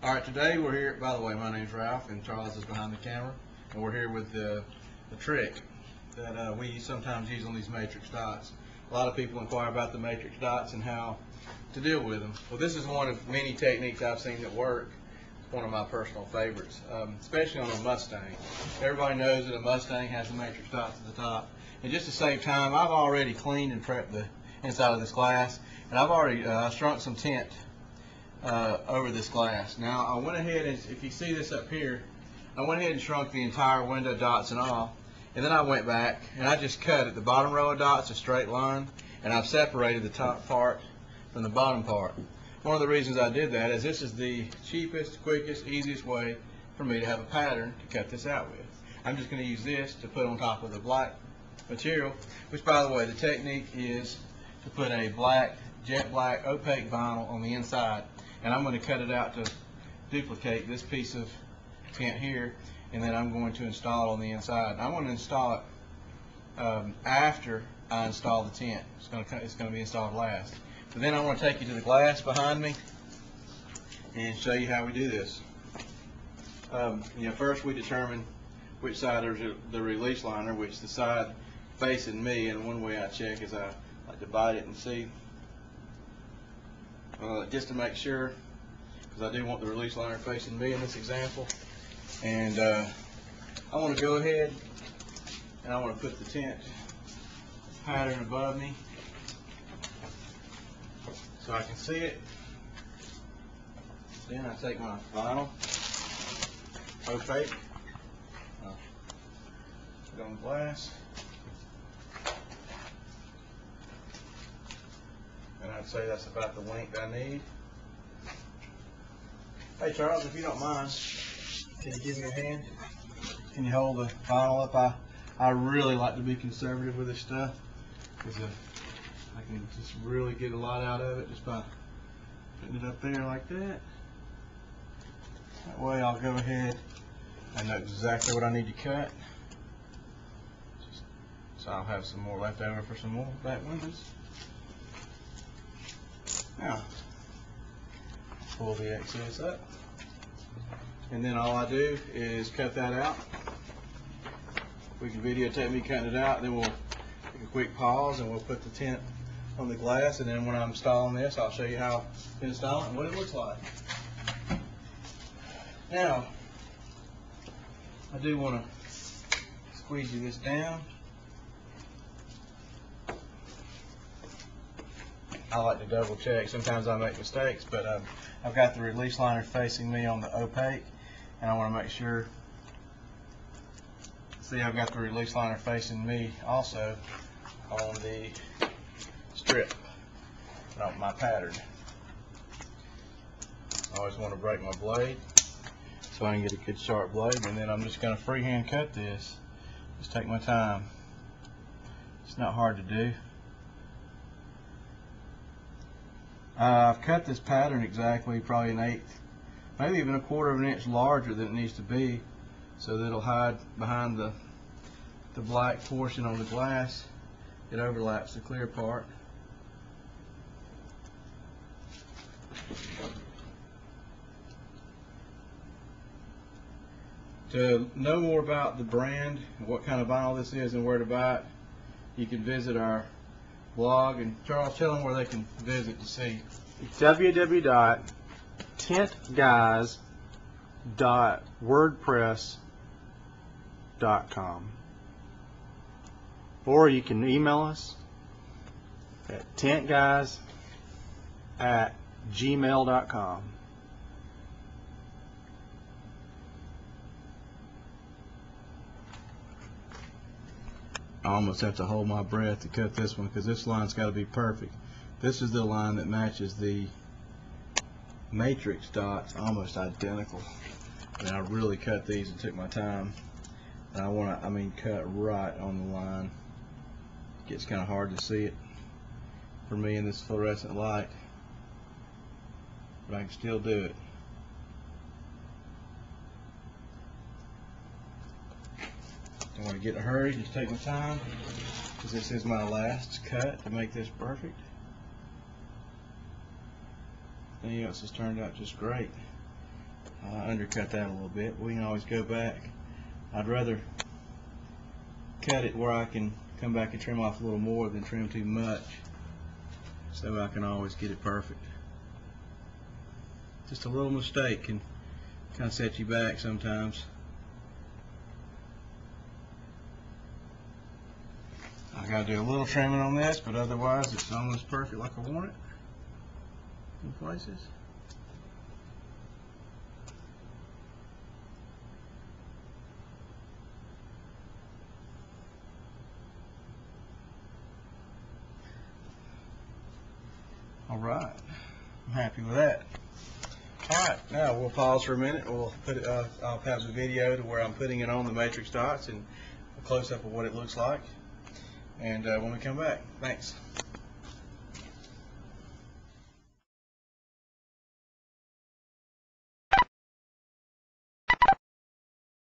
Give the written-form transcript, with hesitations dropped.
All right, today we're here. By the way, my name's Ralph, and Charles is behind the camera, and we're here with the trick that we sometimes use on these matrix dots. A lot of people inquire about the matrix dots and how to deal with them. Well, this is one of many techniques I've seen that work. It's one of my personal favorites, especially on a Mustang. Everybody knows that a Mustang has the matrix dots at the top. And just to save time, I've already cleaned and prepped the inside of this glass, and I've already shrunk some tint over this glass. Now I went ahead and, if you see this up here, I went ahead and shrunk the entire window dots and all, and then I went back and I just cut at the bottom row of dots a straight line, and I've separated the top part from the bottom part. One of the reasons I did that is this is the cheapest, quickest, easiest way for me to have a pattern to cut this out with. I'm just going to use this to put on top of the black material, which, by the way, the technique is to put a black, jet black, opaque vinyl on the inside. And I'm going to cut it out to duplicate this piece of tint here, and then I'm going to install it on the inside. I'm going to install it after I install the tint. It's going to be installed last. But then I want to take you to the glass behind me and show you how we do this. First we determine which side is the release liner, which the side facing me, and one way I check is I like to bite it and see. Just to make sure, because I do want the release liner facing me in this example. And I want to go ahead and I want to put the tint pattern above me so I can see it. Then I take my vinyl, opaque, put it on the glass. And I'd say that's about the length I need. Hey Charles, if you don't mind, can you give me a hand? Can you hold the vinyl up? I really like to be conservative with this stuff, because I can just really get a lot out of it just by putting it up there like that. That way I'll go ahead and know exactly what I need to cut. So I'll have some more left over for some more back windows. Now, pull the excess up, and then all I do is cut that out. We can videotape me cutting it out, then we'll take a quick pause and we'll put the tint on the glass, and then when I'm installing this, I'll show you how to install it and what it looks like. Now, I do want to squeegee this down. I like to double check. Sometimes I make mistakes, but I've got the release liner facing me on the opaque, and I want to make sure. See, I've got the release liner facing me also on the strip, not my pattern. I always want to break my blade so I can get a good sharp blade, and then I'm just going to freehand cut this. Just take my time. It's not hard to do. I've cut this pattern exactly probably an eighth, maybe even a quarter of an inch larger than it needs to be, so that it'll hide behind the black portion on the glass. It overlaps the clear part. To know more about the brand, what kind of vinyl this is, and where to buy it, you can visit our blog. And Charles, tell them where they can visit to see. www.tintguys.wordpress.com, or you can email us at tintguys@gmail.com. I almost have to hold my breath to cut this one, because this line's got to be perfect. This is the line that matches the matrix dots, almost identical. And I really cut these and took my time. And I want to, cut right on the line. It gets kind of hard to see it for me in this fluorescent light, but I can still do it. Don't want to get in a hurry, just take my time, because this is my last cut to make this perfect. Everything else has turned out just great. undercut that a little bit. We can always go back. I'd rather cut it where I can come back and trim off a little more than trim too much, so I can always get it perfect. Just a little mistake can kind of set you back sometimes. I gotta do a little trimming on this, but otherwise it's almost perfect like I want it in places. All right, I'm happy with that. All right, now we'll pause for a minute. We'll put it, I'll have the video to where I'm putting it on the matrix dots and a close-up of what it looks like. And when we come back, thanks.